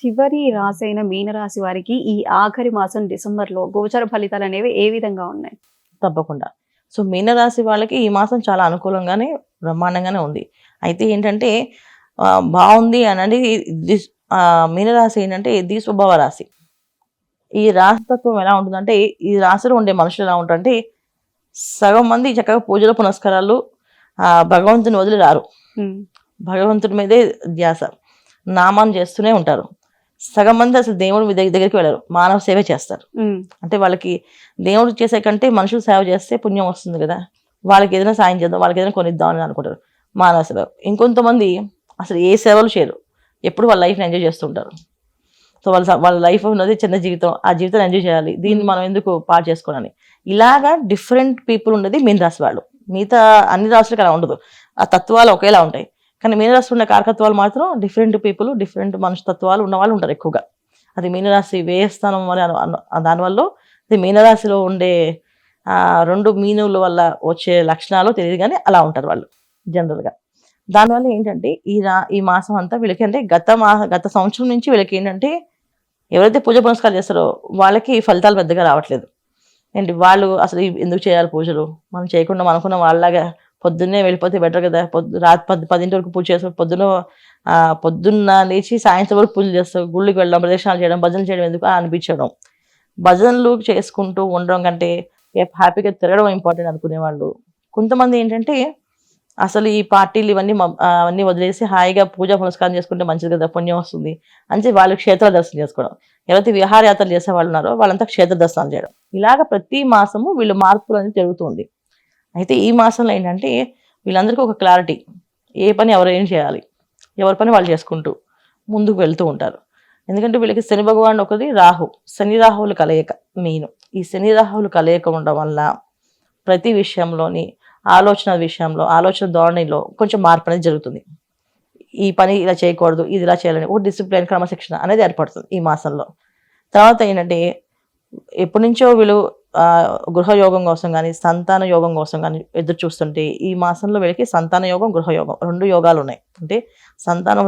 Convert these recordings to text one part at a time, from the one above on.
చివరి రాశి అయిన మీనరాశి వారికి ఈ ఆఖరి మాసం డిసెంబర్‌లో గోచర ఫలితాలనేవి ఏ విధంగా ఉన్నాయి? తప్పకుండా. సో, మీనరాశి వాళ్ళకి ఈ మాసం చాలా అనుకూలంగానే, బ్రహ్మాండంగానే ఉంది. అయితే ఏంటంటే బావుంది అనండి. దిస్ మీనరాశి ఏంటంటే ద్విస్వభావ రాశి. ఈ రాశితత్వం ఎలా ఉంటుందంటే, ఈ రాశిలో ఉండే మనుషులు ఎలా ఉంటారంటే, సగం మంది చక్కగా పూజలు, పునస్కారాలు భగవంతుని వదిలి రారు. హ్మ్. భగవంతుడి మీదే ధ్యాస. నామాన్ని చేస్తూనే ఉంటారు. సగం మంది అసలు దేవుడి దగ్గరికి వెళ్ళరు. మానవ సేవే చేస్తారు. హ్మ్. అంటే వాళ్ళకి దేవుడు చేసే కంటే మనుషులు సేవ చేస్తే పుణ్యం వస్తుంది కదా! వాళ్ళకి ఏదైనా సాయం చేద్దాం, వాళ్ళకి ఏదైనా కొనిద్దాం అని అనుకుంటారు. మానవ సేవ. ఇంకొంతమంది అసలు ఏ సేవలు చేయరు. ఎప్పుడు వాళ్ళ లైఫ్‌ని ఎంజాయ్ చేస్తుంటారు. సో, వాళ్ళ లైఫ్ ఉన్నది చిన్న జీవితం. ఆ జీవితాన్ని ఎంజాయ్ చేయాలి. దీన్ని మనం ఎందుకు పాడు చేసుకోవాలని. ఇలాగా డిఫరెంట్ పీపుల్ ఉన్నది మీన రాశి వాళ్ళు. మిగతా అన్ని రాశులకి అలా ఉండదు. ఆ తత్వాలు ఒకేలా ఉంటాయి. కానీ మీనరాశి ఉన్న కారకత్వాలు మాత్రం డిఫరెంట్ పీపుల్, డిఫరెంట్ మనిషి తత్వాలు ఉన్నవాళ్ళు ఉంటారు ఎక్కువగా. అది మీనరాశి వ్యయస్థానం అని దానివల్ల ఇది మీనరాశిలో ఉండే 2 మీనుల వల్ల వచ్చే లక్షణాలు తెలియదు కానీ అలా ఉంటారు వాళ్ళు జనరల్‌గా. దానివల్ల ఏంటంటే ఈ మాసం అంతా వీళ్ళకి అంటే గత సంవత్సరం నుంచి వీళ్ళకి ఏంటంటే ఎవరైతే పూజ పునస్కారాలు చేస్తారో వాళ్ళకి ఫలితాలు పెద్దగా రావట్లేదు. ఏంటి వాళ్ళు అసలు ఎందుకు చేయాలి పూజలు? మనం చేయకుండా మనకున్న వాళ్ళలాగా పొద్దున్నే వెళ్ళిపోతే బెటర్ కదా! రాత్రి 10 వరకు పూజ చేస్తాం. పొద్దున్న లేచి సాయంత్రం వరకు పూజలు చేస్తాం. గుళ్ళకి వెళ్ళడం, ప్రదక్షిణాలు చేయడం, భజనలు చేయడం ఎందుకు అనిపించడం. భజనలు చేసుకుంటూ ఉండడం కంటే హ్యాపీగా తిరగడం ఇంపార్టెంట్ అనుకునేవాళ్ళు. కొంతమంది ఏంటంటే అసలు ఈ పార్టీలు అవన్నీ వదిలేసి హాయిగా పూజా పునస్కారం చేసుకుంటే మంచిది కదా! పుణ్యం వస్తుంది అని చెప్పి వాళ్ళు క్షేత్ర దర్శనం చేసుకోవడం. ఎవరైతే విహారయాత్రలు చేసే వాళ్ళు ఉన్నారో వాళ్ళంతా క్షేత్ర దర్శనాలు చేయడం. ఇలాగ ప్రతి మాసము వీళ్ళు మార్పులు అనేది జరుగుతుంది. అయితే ఈ మాసంలో ఏంటంటే వీళ్ళందరికీ ఒక క్లారిటీ. ఏ పని ఎవరు ఏం చేయాలి? ఎవరి పని వాళ్ళు చేసుకుంటూ ముందుకు వెళ్తూ ఉంటారు. ఎందుకంటే వీళ్ళకి శని భగవానుడు ఒకటి, రాహు. శని రాహువుల కలయిక మెయిన్. ఈ శని రాహువుల కలయిక ఉండడం వల్ల ప్రతి విషయంలోని ఆలోచన ధోరణిలో కొంచెం మార్పు అనేది జరుగుతుంది. ఈ పని ఇలా చేయకూడదు, ఇది ఇలా చేయాలని ఒక డిసిప్లిన్, క్రమశిక్షణ అనేది ఏర్పడుతుంది ఈ మాసంలో. తర్వాత ఏంటంటే ఎప్పటి నుంచో వీళ్ళు గృహయోగం కోసం కానీ, సంతాన యోగం కోసం కానీ ఎదురు చూస్తుంటే ఈ మాసంలో వీళ్ళకి సంతాన యోగం, గృహయోగం 2 యోగాలు ఉన్నాయి. అంటే సంతానం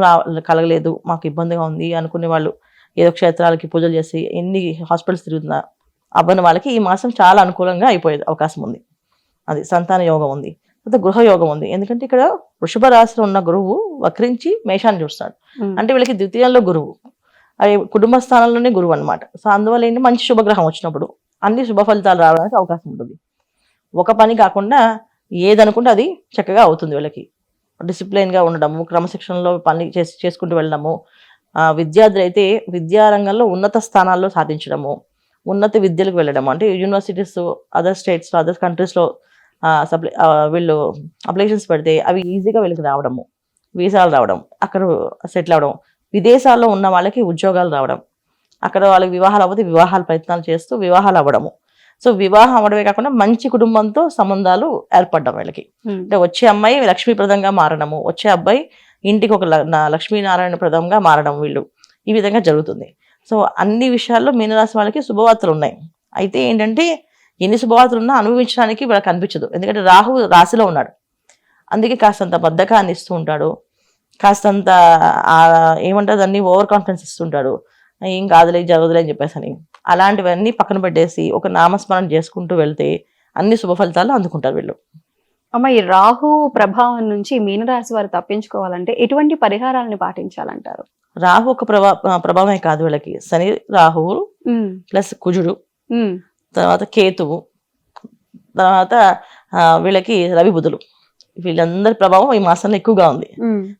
కలగలేదు, మాకు ఇబ్బందిగా ఉంది అనుకునే వాళ్ళు ఏదో క్షేత్రాలకి పూజలు చేసి ఎన్ని హాస్పిటల్స్ తిరుగుతున్నా అవ్వని వాళ్ళకి ఈ మాసం చాలా అనుకూలంగా అయిపోయే అవకాశం ఉంది. అది సంతాన యోగం ఉంది. తర్వాత గృహయోగం ఉంది. ఎందుకంటే ఇక్కడ వృషభ రాశిలో ఉన్న గురువు వక్రించి మేషాన్ని చూస్తాడు. అంటే వీళ్ళకి ద్వితీయంలో గురువు, అది కుటుంబ స్థానంలోనే గురువు అనమాట. సో అందువల్ల ఏంటి మంచి శుభగ్రహం వచ్చినప్పుడు అన్ని శుభ ఫలితాలు రావడానికి అవకాశం ఉంటుంది. ఒక పని కాకుండా ఏదనుకుంటే అది చక్కగా అవుతుంది వీళ్ళకి. డిసిప్లిన్గా ఉండడము, క్రమశిక్షణలో పని చేసుకుంటూ వెళ్ళడము. విద్యార్థులు అయితే విద్యారంగంలో ఉన్నత స్థానాల్లో సాధించడము, ఉన్నత విద్యలకు వెళ్ళడము. అంటే యూనివర్సిటీస్ అదర్ స్టేట్స్లో, అదర్ కంట్రీస్లో వీళ్ళు అప్లికేషన్స్ పెడితే అవి ఈజీగా వీళ్ళకి రావడము, వీసాలు రావడం, అక్కడ సెటిల్ అవ్వడం. విదేశాల్లో ఉన్న వాళ్ళకి ఉద్యోగాలు రావడం, అక్కడ వాళ్ళకి వివాహాలు అవ్వతే వివాహాల ప్రయత్నాలు చేస్తూ వివాహాలు అవ్వడము. సో వివాహం అవ్వడమే కాకుండా మంచి కుటుంబంతో సంబంధాలు ఏర్పడడం వీళ్ళకి. అంటే వచ్చే అమ్మాయి లక్ష్మీప్రదంగా మారడము, వచ్చే అబ్బాయి ఇంటికి ఒక లక్ష్మీనారాయణ ప్రదంగా మారడం వీళ్ళు ఈ విధంగా జరుగుతుంది. సో అన్ని విషయాల్లో మీనరాశి వాళ్ళకి శుభవార్తలు ఉన్నాయి. అయితే ఏంటంటే ఎన్ని శుభవార్తలు ఉన్నా అనుభవించడానికి వీళ్ళకి అనిపించదు. ఎందుకంటే రాహు రాశిలో ఉన్నాడు. అందుకే కాస్తంత బద్ధకాన్ని ఇస్తూ ఉంటాడు. కాస్తంత ఏమంటారు దాన్ని ఓవర్ కాన్ఫిడెన్స్ ఇస్తుంటాడు. ఏం కాదులే, జరగదులే అని చెప్పేసి అని. అలాంటివన్నీ పక్కన పెట్టేసి ఒక నామస్మరణ చేసుకుంటూ వెళ్తే అన్ని శుభ ఫలితాలు అందుకుంటారు వీళ్ళు. అమ్మ, ఈ రాహు ప్రభావం నుంచి మీనరాశి వారు తప్పించుకోవాలంటే ఎటువంటి పరిహారాలను పాటించాలంటారు? రాహు ఒక ప్రభావమే కాదు వీళ్ళకి. శని రాహువు ప్లస్ కుజుడు, తర్వాత కేతువు, తర్వాత వీళ్ళకి రవి బుధులు, వీళ్ళందరి ప్రభావం ఈ మాసంలో ఎక్కువగా ఉంది.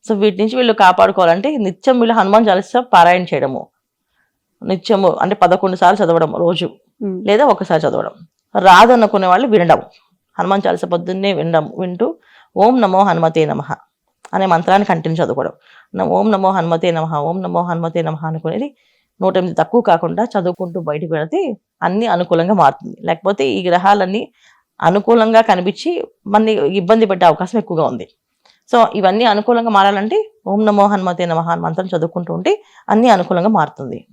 సో వీటి నుంచి వీళ్ళు కాపాడుకోవాలంటే నిత్యం వీళ్ళు హనుమాన్ చాలీసా పారాయణ చేయడము, నిత్యము అంటే 11 సార్లు చదవడం రోజు, లేదా ఒకసారి చదవడం. రాదు అనుకునే వాళ్ళు వినడం, హనుమాన్ చాలీసా పొద్దున్నే వింటూ ఓం నమో హనుమతే నమః అనే మంత్రాన్ని కంటిన్యూ చదువుకోవడం. ఓం నమో హనుమతే నమః, ఓం నమో హనుమతే నమః అనుకునేది 108 తక్కువ కాకుండా చదువుకుంటూ బయటకు వెళితే అన్ని అనుకూలంగా మారుతుంది. లేకపోతే ఈ గ్రహాలన్నీ అనుకూలంగా కనిపించి మనని ఇబ్బంది పెట్టే అవకాశం ఎక్కువగా ఉంది. సో ఇవన్నీ అనుకూలంగా మారాలంటే ఓం నమో హనుమతే నమః మంత్రం చదువుకుంటూ ఉంటే అన్ని అనుకూలంగా మారుతుంది.